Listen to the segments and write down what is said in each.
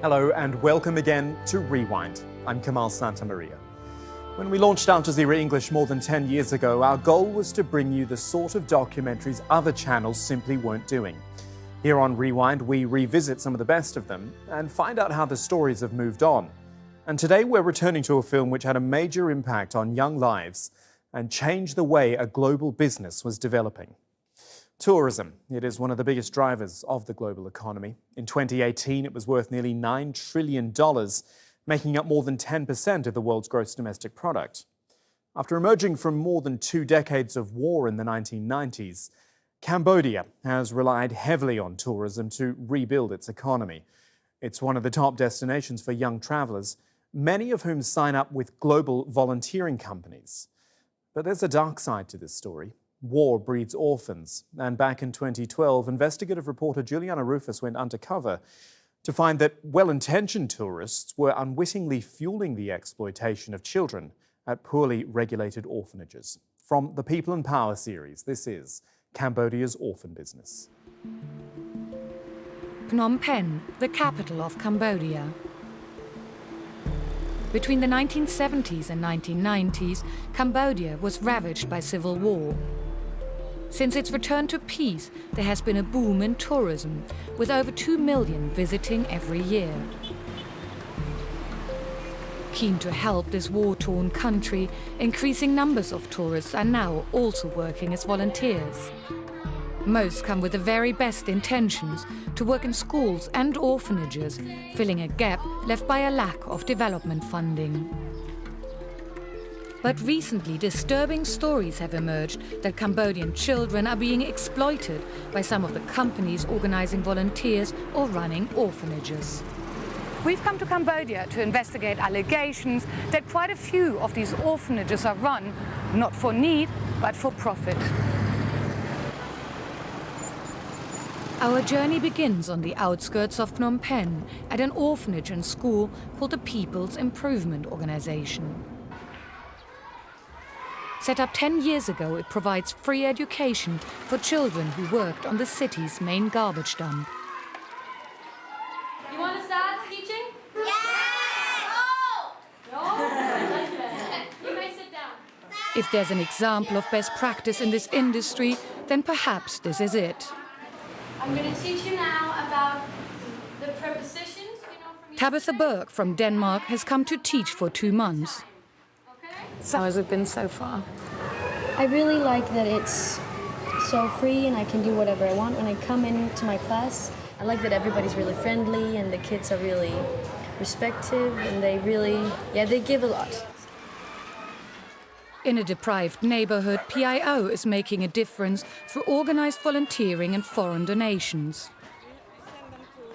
Hello and welcome again to Rewind. I'm Kamal Santamaria. When we launched Al Jazeera English more than 10 years ago, our goal was to bring you the sort of documentaries other channels simply weren't doing. Here on Rewind, we revisit some of the best of them and find out how the stories have moved on. And today we're returning to a film which had a major impact on young lives and changed the way a global business was developing. Tourism. It is one of the biggest drivers of the global economy. In 2018, it was worth nearly $9 trillion, making up more than 10% of the world's gross domestic product. After emerging from more than 2 decades of war in the 1990s, Cambodia has relied heavily on tourism to rebuild its economy. It's one of the top destinations for young travellers, many of whom sign up with global volunteering companies. But there's a dark side to this story. War breeds orphans, and back in 2012, investigative reporter Juliana Ruhfus went undercover to find that well-intentioned tourists were unwittingly fueling the exploitation of children at poorly regulated orphanages. From the People and Power series, this is Cambodia's orphan business. Phnom Penh, the capital of Cambodia. Between the 1970s and 1990s, Cambodia was ravaged by civil war. Since its return to peace, there has been a boom in tourism, with over 2 million visiting every year. Keen to help this war-torn country, increasing numbers of tourists are now also working as volunteers. Most come with the very best intentions to work in schools and orphanages, filling a gap left by a lack of development funding. But recently, disturbing stories have emerged that Cambodian children are being exploited by some of the companies organizing volunteers or running orphanages. We've come to Cambodia to investigate allegations that quite a few of these orphanages are run not for need, but for profit. Our journey begins on the outskirts of Phnom Penh at an orphanage and school called the People's Improvement Organization. Set up 10 years ago, it provides free education for children who worked on the city's main garbage dump. You want to start teaching? Yes! No? You may sit down. If there's an example of best practice in this industry, then perhaps this is it. I'm going to teach you now about the prepositions. From Tabitha Berg from Denmark has come to teach for 2 months. So how has it been so far? I really like that it's so free and I can do whatever I want when I come into my class. I like that everybody's really friendly and the kids are really respectful and they give a lot. In a deprived neighborhood, PIO is making a difference through organized volunteering and foreign donations.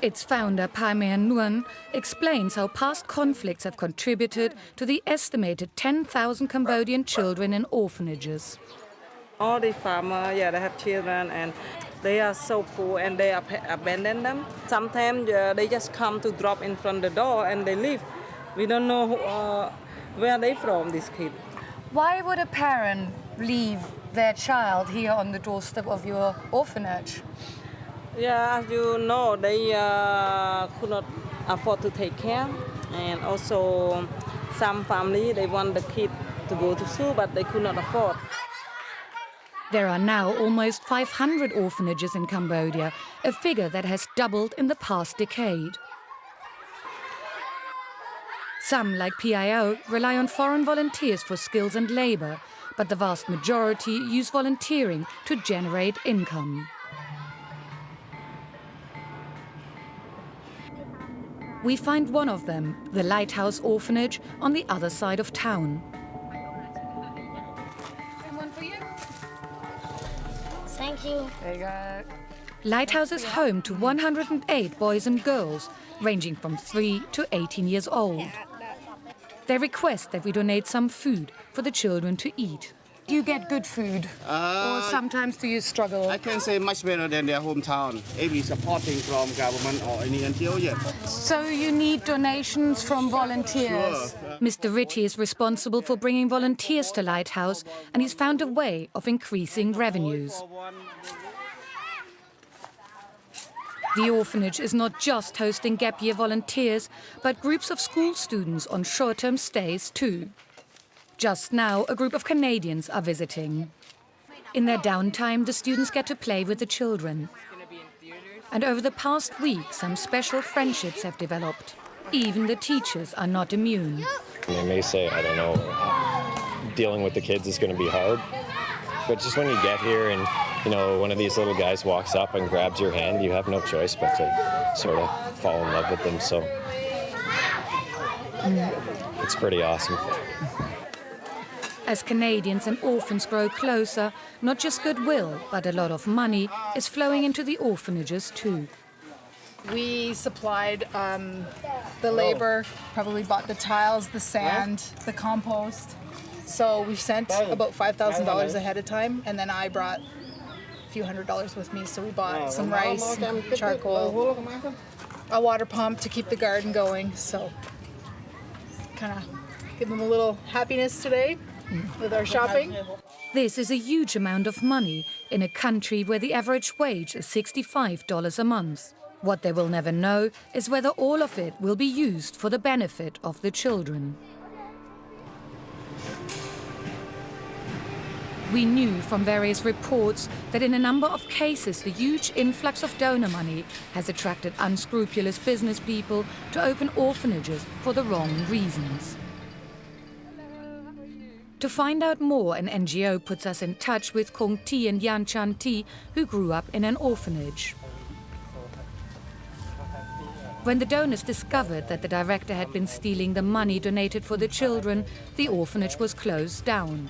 Its founder, Paimean Nguyen, explains how past conflicts have contributed to the estimated 10,000 Cambodian children in orphanages. All the farmers, they have children and they are so poor and they abandon them. Sometimes they just come to drop in front of the door and they leave. We don't know where they from, these kids. Why would a parent leave their child here on the doorstep of your orphanage? Yeah, as you know, they could not afford to take care. And also, some family, they want the kid to go to school, but they could not afford. There are now almost 500 orphanages in Cambodia, a figure that has doubled in the past decade. Some, like PIO, rely on foreign volunteers for skills and labor, but the vast majority use volunteering to generate income. We find one of them, the Lighthouse Orphanage, on the other side of town. One for you. Thank you. There you go. Lighthouse is home to 108 boys and girls, ranging from 3 to 18 years old. They request that we donate some food for the children to eat. Do you get good food? Or sometimes do you struggle? I can say much better than their hometown. Every supporting from government or any NGO yet. So you need donations from volunteers? Sure. Mr. Ritchie is responsible for bringing volunteers to Lighthouse, and he's found a way of increasing revenues. The orphanage is not just hosting gap year volunteers, but groups of school students on short-term stays too. Just now, a group of Canadians are visiting. In their downtime, the students get to play with the children. And over the past week, some special friendships have developed. Even the teachers are not immune. They may say, I don't know, dealing with the kids is going to be hard. But just when you get here and, you know, one of these little guys walks up and grabs your hand, you have no choice but to sort of fall in love with them. So it's pretty awesome. As Canadians and orphans grow closer, not just goodwill, but a lot of money is flowing into the orphanages too. We supplied the labor, probably bought the tiles, the sand, the compost. So we've sent about $5,000 ahead of time, and then I brought a few $100s with me. So we bought some rice, some charcoal, a water pump to keep the garden going. So kind of give them a little happiness today with our shopping. This is a huge amount of money in a country where the average wage is $65 a month. What they will never know is whether all of it will be used for the benefit of the children. We knew from various reports that in a number of cases the huge influx of donor money has attracted unscrupulous business people to open orphanages for the wrong reasons. To find out more, an NGO puts us in touch with Kong Ti and Yan Chan Ti, who grew up in an orphanage. When the donors discovered that the director had been stealing the money donated for the children, the orphanage was closed down.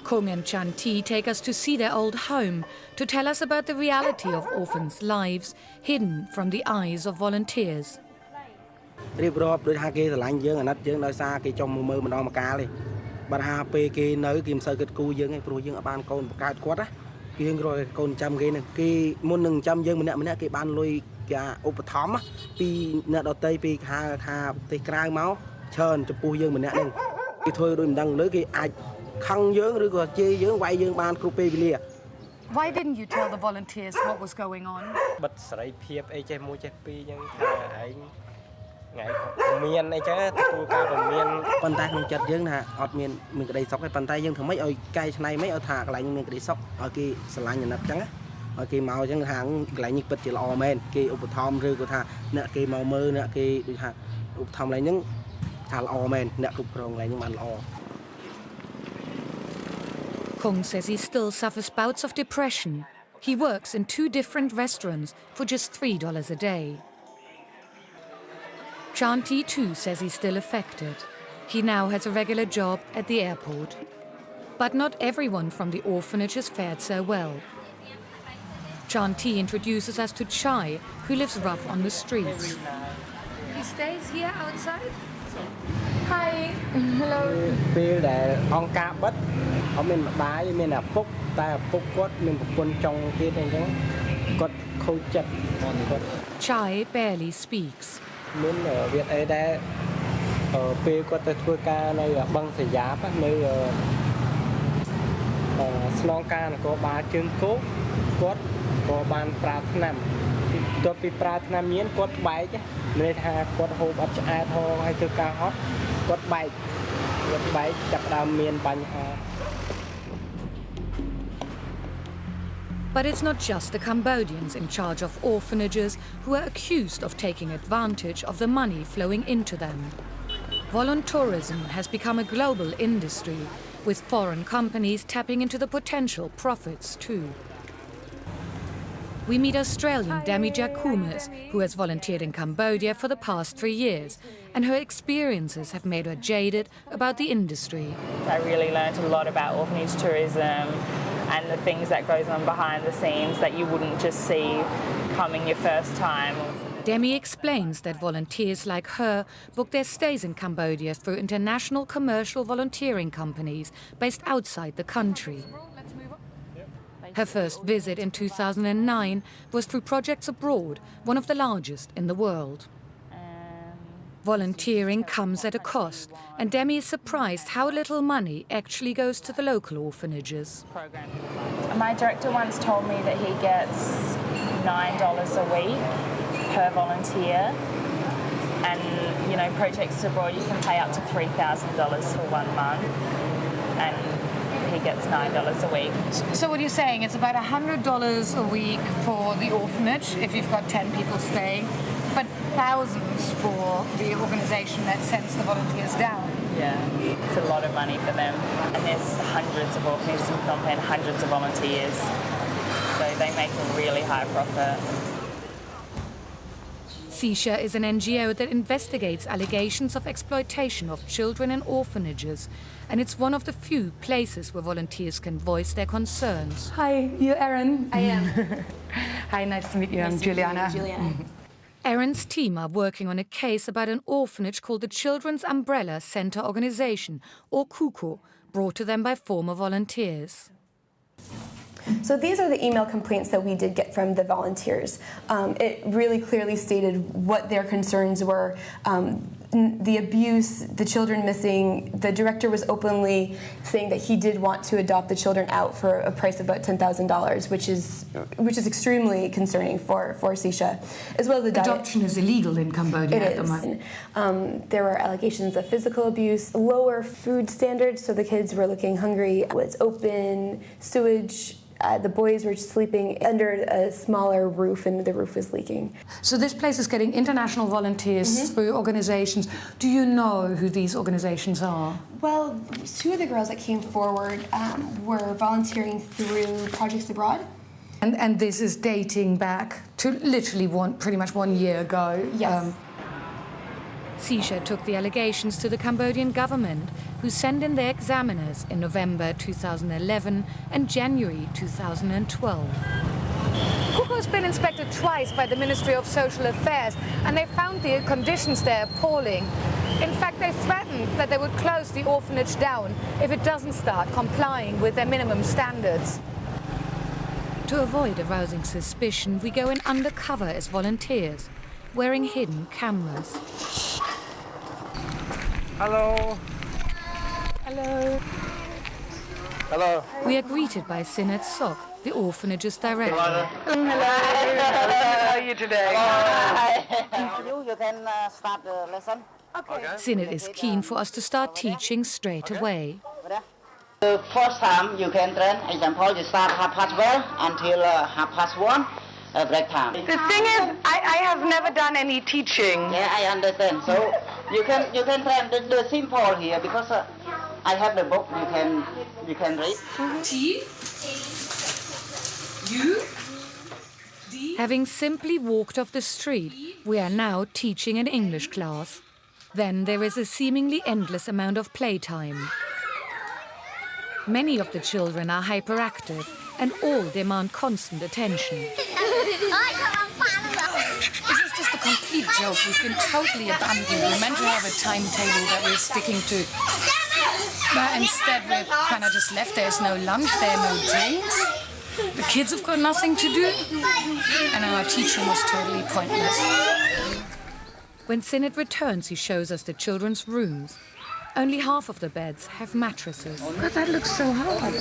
Kong and Chan Ti take us to see their old home, to tell us about the reality of orphans' lives, hidden from the eyes of volunteers. Why didn't you tell the volunteers what was going on? Kong says he still suffers bouts of depression. He works in 2 different restaurants for just $3 a day. Chan Ti too says he's still affected. He now has a regular job at the airport. But not everyone from the orphanage has fared so well. Chan Ti introduces us to Chai, who lives rough on the streets. He stays here outside? Hi. Hello. Chai barely speaks. But it's not just the Cambodians in charge of orphanages who are accused of taking advantage of the money flowing into them. Voluntourism has become a global industry, with foreign companies tapping into the potential profits too. We meet Australian Demi Jacoumes, who has volunteered in Cambodia for the past 3 years, and her experiences have made her jaded about the industry. I really learned a lot about orphanage tourism and the things that goes on behind the scenes that you wouldn't just see coming your first time. Demi explains that volunteers like her book their stays in Cambodia through international commercial volunteering companies based outside the country. Her first visit in 2009 was through Projects Abroad, one of the largest in the world. Volunteering comes at a cost, and Demi is surprised how little money actually goes to the local orphanages. My director once told me that he gets $9 a week per volunteer. And, you know, projects abroad, you can pay up to $3,000 for 1 month. And he gets $9 a week. So what you're saying, it's about $100 a week for the orphanage if you've got 10 people staying, but thousands for the organisation that sends the volunteers down. Yeah, it's a lot of money for them. And there's hundreds of orphanages in Phnom Penh, hundreds of volunteers. So they make a really high profit. Sisha is an NGO that investigates allegations of exploitation of children in orphanages, and it's one of the few places where volunteers can voice their concerns. Hi, you're Erin? I am. Hi, nice to meet you. I'm Juliana. Erin's team are working on a case about an orphanage called the Children's Umbrella Center Organization, or CUCO, brought to them by former volunteers. So these are the email complaints that we did get from the volunteers. It really clearly stated what their concerns were. The abuse, the children missing. The director was openly saying that he did want to adopt the children out for a price of about $10,000, which is extremely concerning for Sisha, as well as the diet. Adoption is illegal in Cambodia at the moment. There were allegations of physical abuse, lower food standards, so the kids were looking hungry. It was open sewage. The boys were sleeping under a smaller roof, and the roof was leaking. So this place is getting international volunteers through organizations. Do you know who these organizations are? Well, 2 of the girls that came forward were volunteering through Projects Abroad. And this is dating back to literally pretty much 1 year ago. Yes. Sisha took the allegations to the Cambodian government, who sent in their examiners in November 2011 and January 2012. CUCO's been inspected twice by the Ministry of Social Affairs, and they found the conditions there appalling. In fact, they threatened that they would close the orphanage down if it doesn't start complying with their minimum standards. To avoid arousing suspicion, we go in undercover as volunteers, wearing hidden cameras. Hello. Hello. Hello. We are greeted by Sinet Sok, the orphanage's director. Hello. How are you today? You can start the lesson. Okay. Sinet is keen for us to start teaching straight away. The first time you can train, example, you start 1:30 until 1:30, break time. The thing is, I have never done any teaching. Yeah, I understand. So you can train the simple here because I have the book. You can read. Having simply walked off the street, we are now teaching an English class. Then there is a seemingly endless amount of playtime. Many of the children are hyperactive and all demand constant attention. This is just a complete joke. We've been totally abandoned. We're meant to have a timetable that we're sticking to. But instead we're kind of just left. There's no lunch, there are no drinks. The kids have got nothing to do. And our teaching was totally pointless. When Sinet returns, he shows us the children's rooms. Only half of the beds have mattresses. But that looks so hard.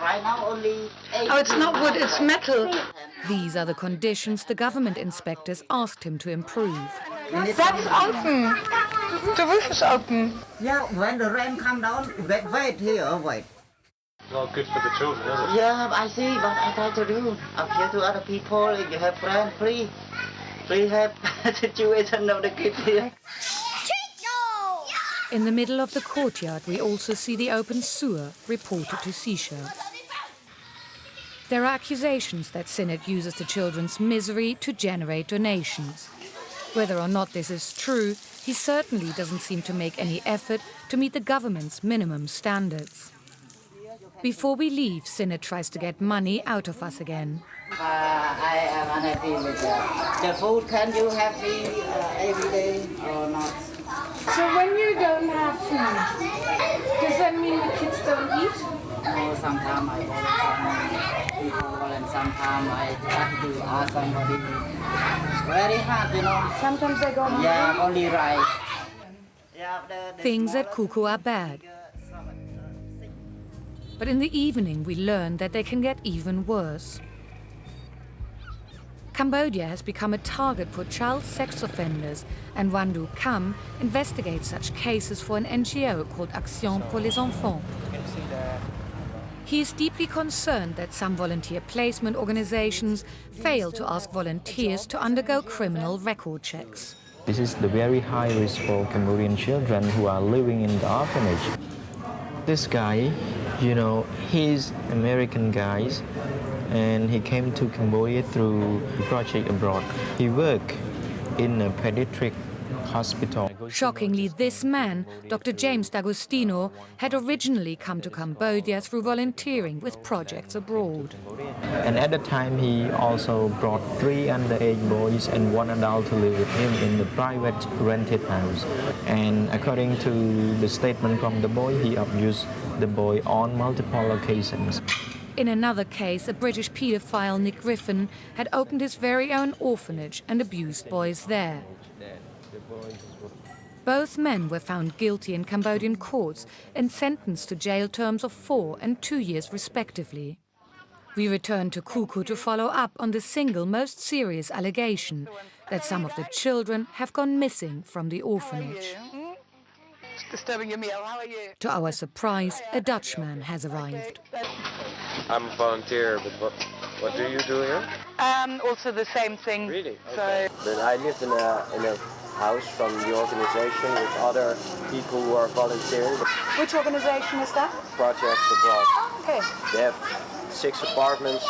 Right now, only 8. Oh, it's not wood, it's metal. These are the conditions the government inspectors asked him to improve. That's open. The roof is open. Yeah, when the rain come down, wait here, wait. Not good for the children, is it? Yeah, I see, but I try to do. Appeal to other people, if you have friends, free help situation of the kids here. In the middle of the courtyard, we also see the open sewer reported to Sisha. There are accusations that Sinet uses the children's misery to generate donations. Whether or not this is true, he certainly doesn't seem to make any effort to meet the government's minimum standards. Before we leave, Sinet tries to get money out of us again. I am unhappy with the food. Can you have me every day or not? So when you don't have food, does that mean the kids don't eat? No, sometimes I go to some people and sometimes I try to ask somebody. Very hard, you know. Sometimes they go hungry? Yeah, only rice. Things at CUCO are bad. But in the evening, we learn that they can get even worse. Cambodia has become a target for child sex offenders, and Wandu Kam investigates such cases for an NGO called Action pour les Enfants. He is deeply concerned that some volunteer placement organizations fail to ask volunteers to undergo criminal record checks. This is the very high risk for Cambodian children who are living in the orphanage. This guy, you know, he's American guy, and he came to Cambodia through Project Abroad. He worked in a pediatric hospital. Shockingly, this man, Dr. James D'Agostino, had originally come to Cambodia through volunteering with projects abroad. And at the time, he also brought 3 underage boys and 1 adult to live with him in the private rented house. And according to the statement from the boy, he abused the boy on multiple occasions. In another case, a British paedophile, Nick Griffin, had opened his very own orphanage and abused boys there. Both men were found guilty in Cambodian courts and sentenced to jail terms of 4 and 2 years respectively. We returned to Kuku to follow up on the single most serious allegation that some of the children have gone missing from the orphanage. Disturbing your meal. How are you? To our surprise, a Dutchman has arrived. I'm a volunteer, but what do you do here? Also the same thing. Really? Okay. But I live in a house from the organization with other people who are volunteering. Which organization is that? Projects Abroad. Okay. They have 6 apartments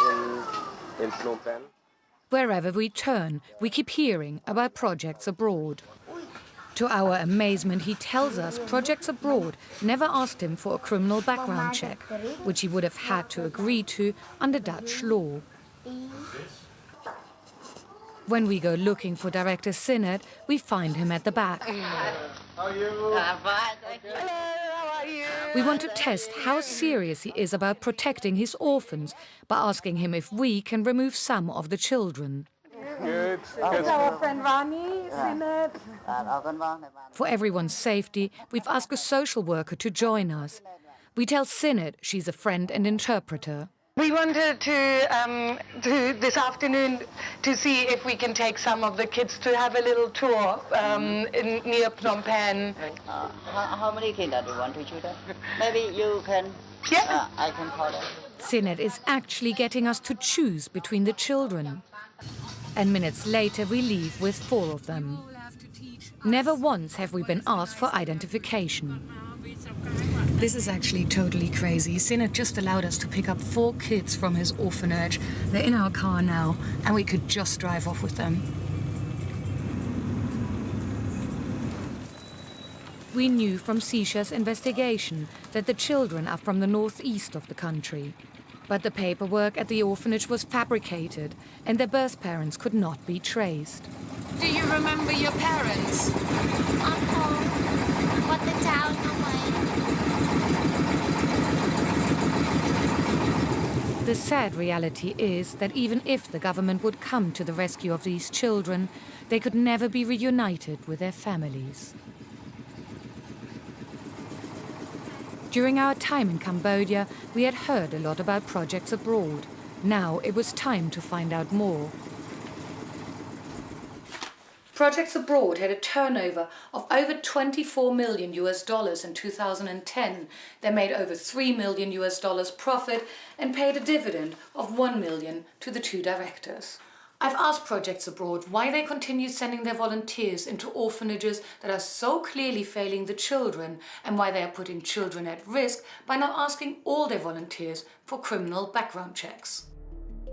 in Phnom Penh. Wherever we turn, we keep hearing about projects abroad. To our amazement, he tells us Projects Abroad never asked him for a criminal background check, which he would have had to agree to under Dutch law. When we go looking for Director Sinnert, we find him at the back. How are you? I'm fine, thank you. Hello, how are you? We want to test how serious he is about protecting his orphans by asking him if we can remove some of the children. Good. It's our friend Rani, Sinnert. For everyone's safety, we've asked a social worker to join us. We tell Sinnert she's a friend and interpreter. We wanted to this afternoon to see if we can take some of the kids to have a little tour near Phnom Penh. How many kids do you want to choose? Maybe you can. Yeah. I can call them. Sinnert is actually getting us to choose between the children. And minutes later, we leave with 4 of them. Never once have we been asked for identification. This is actually totally crazy. Sinnert just allowed us to pick up 4 kids from his orphanage. They're in our car now, and we could just drive off with them. We knew from Sisha's investigation that the children are from the northeast of the country. But the paperwork at the orphanage was fabricated, and their birth parents could not be traced. Do you remember your parents? The sad reality is that even if the government would come to the rescue of these children, they could never be reunited with their families. During our time in Cambodia, we had heard a lot about projects abroad. Now it was time to find out more. Projects Abroad had a turnover of over $24 million in 2010. They made over $3 million profit and paid a dividend of $1 million to the 2 directors. I've asked Projects Abroad why they continue sending their volunteers into orphanages that are so clearly failing the children, and why they are putting children at risk by not asking all their volunteers for criminal background checks.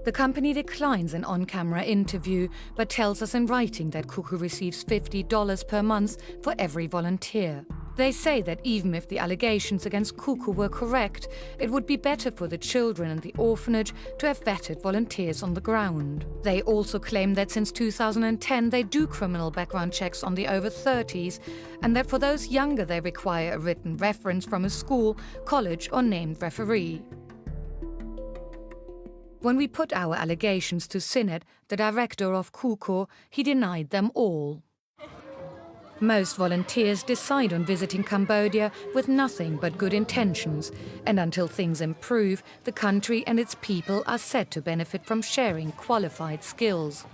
The company declines an on-camera interview, but tells us in writing that Kuku receives $50 per month for every volunteer. They say that even if the allegations against Kuku were correct, it would be better for the children and the orphanage to have vetted volunteers on the ground. They also claim that since 2010 they do criminal background checks on the over 30s, and that for those younger they require a written reference from a school, college or named referee. When we put our allegations to Sinnert, the director of Kuku, he denied them all. Most volunteers decide on visiting Cambodia with nothing but good intentions, and until things improve, the country and its people are said to benefit from sharing qualified skills.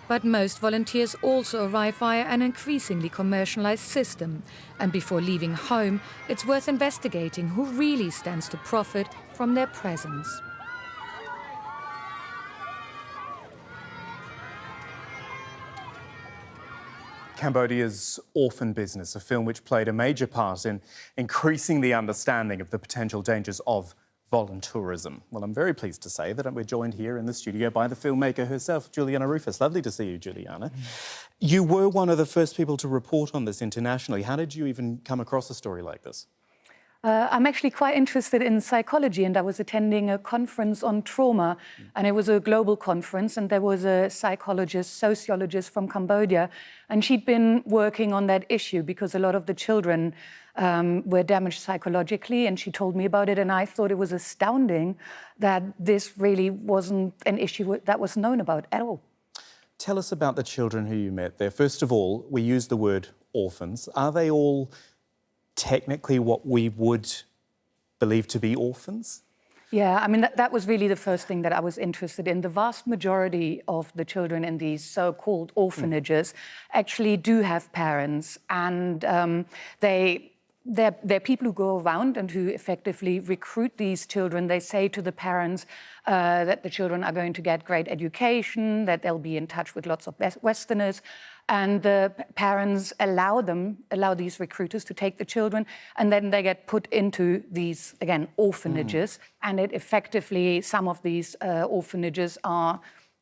But most volunteers also arrive via an increasingly commercialized system. And before leaving home, it's worth investigating who really stands to profit from their presence. Cambodia's Orphan Business, a film which played a major part in increasing the understanding of the potential dangers of voluntourism. Well, I'm very pleased to say that we're joined here in the studio by the filmmaker herself, Juliana Ruhfus. Lovely to see you, Juliana. You were one of the first people to report on this internationally. How did you even come across a story like this? I'm actually quite interested in psychology, and I was attending a conference on trauma, and it was a global conference, and there was a psychologist, sociologist from Cambodia, and she'd been working on that issue because a lot of the children were damaged psychologically, and she told me about it, and I thought it was astounding that this really wasn't an issue that was known about at all. Tell us about the children who you met there. First of all, we use the word orphans. Are they all technically what we would believe to be orphans? Yeah, I mean, that was really the first thing that I was interested in. The vast majority of the children in these so-called orphanages actually do have parents, and they're people who go around and who effectively recruit these children. They say to the parents that the children are going to get great education, that they'll be in touch with lots of Westerners, and the parents allow these recruiters to take the children, and then they get put into these, again, orphanages. And it effectively, some of these orphanages are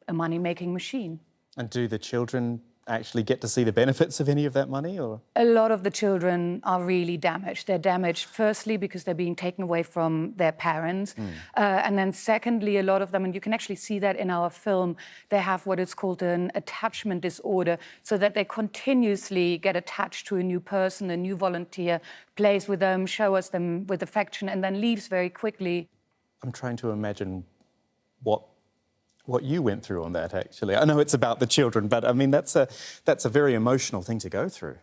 a money-making machine. And do the children actually get to see the benefits of any of that money, or? A lot of the children are really damaged. They're damaged, firstly, because they're being taken away from their parents. And then secondly, a lot of them, and you can actually see that in our film, they have what is called an attachment disorder, so that they continuously get attached to a new person, a new volunteer, plays with them, shows them with affection, and then leaves very quickly. I'm trying to imagine what you went through on that, actually. I know it's about the children, but I mean, that's a very emotional thing to go through.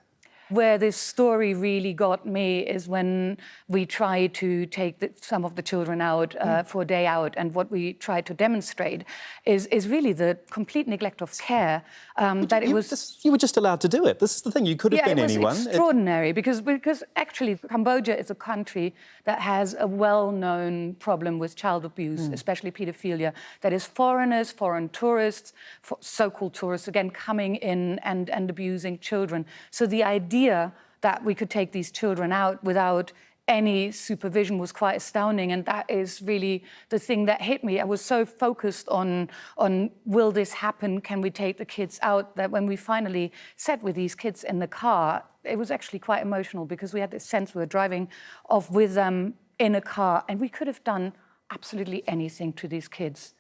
Where this story really got me is when we tried to take some of the children out for a day out, and what we tried to demonstrate is really the complete neglect of care. You were just allowed to do it. This is the thing, you could have been anyone. It was extraordinary, because actually Cambodia is a country that has a well-known problem with child abuse, especially paedophilia. That is foreigners, foreign tourists, so-called tourists, again, coming in and abusing children. So the idea that we could take these children out without any supervision was quite astounding, and that is really the thing that hit me. I was so focused on will this happen, can we take the kids out, that when we finally sat with these kids in the car, it was actually quite emotional, because we had this sense we were driving off with them in a car, and we could have done absolutely anything to these kids.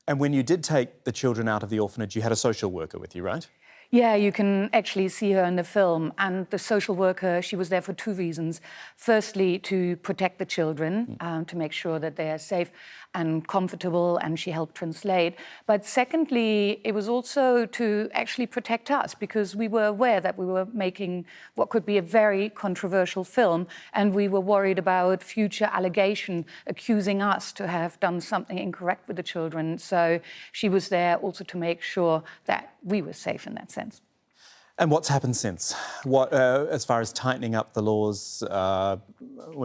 And when you did take the children out of the orphanage, you had a social worker with you, right? Yeah, you can actually see her in the film. And the social worker, she was there for two reasons. Firstly, to protect the children, to make sure that they are safe and comfortable, and she helped translate. But secondly, it was also to actually protect us, because we were aware that we were making what could be a very controversial film, and we were worried about future allegation accusing us to have done something incorrect with the children. So she was there also to make sure that we were safe in that sense. And what's happened since? What, as far as tightening up the laws, well,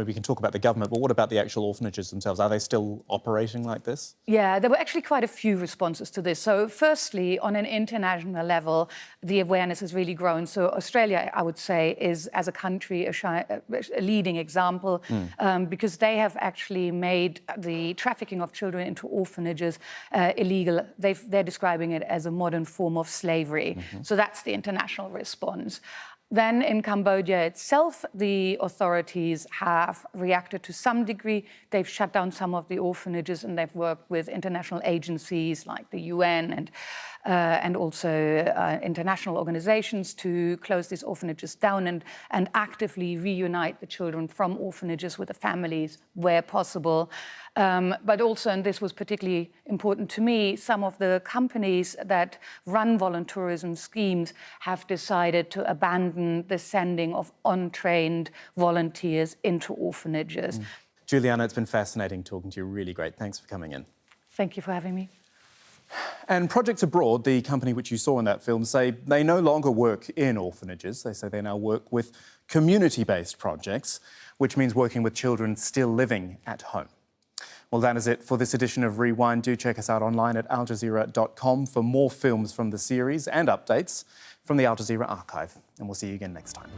we can talk about the government, but what about the actual orphanages themselves? Are they still operating like this? Yeah, there were actually quite a few responses to this. So firstly, on an international level, the awareness has really grown. So Australia, I would say, is, as a country, a leading example, because they have actually made the trafficking of children into orphanages illegal. They're describing it as a modern form of slavery. So that's the international response. Then in Cambodia itself, the authorities have reacted to some degree. They've shut down some of the orphanages, and they've worked with international agencies like the UN and also international organizations to close these orphanages down and actively reunite the children from orphanages with the families where possible. But also, and this was particularly important to me, some of the companies that run voluntourism schemes have decided to abandon the sending of untrained volunteers into orphanages. Juliana, it's been fascinating talking to you. Really great. Thanks for coming in. Thank you for having me. And Projects Abroad, the company which you saw in that film, say they no longer work in orphanages. They say they now work with community-based projects, which means working with children still living at home. Well, that is it for this edition of Rewind. Do check us out online at aljazeera.com for more films from the series and updates from the Al Jazeera archive. And we'll see you again next time.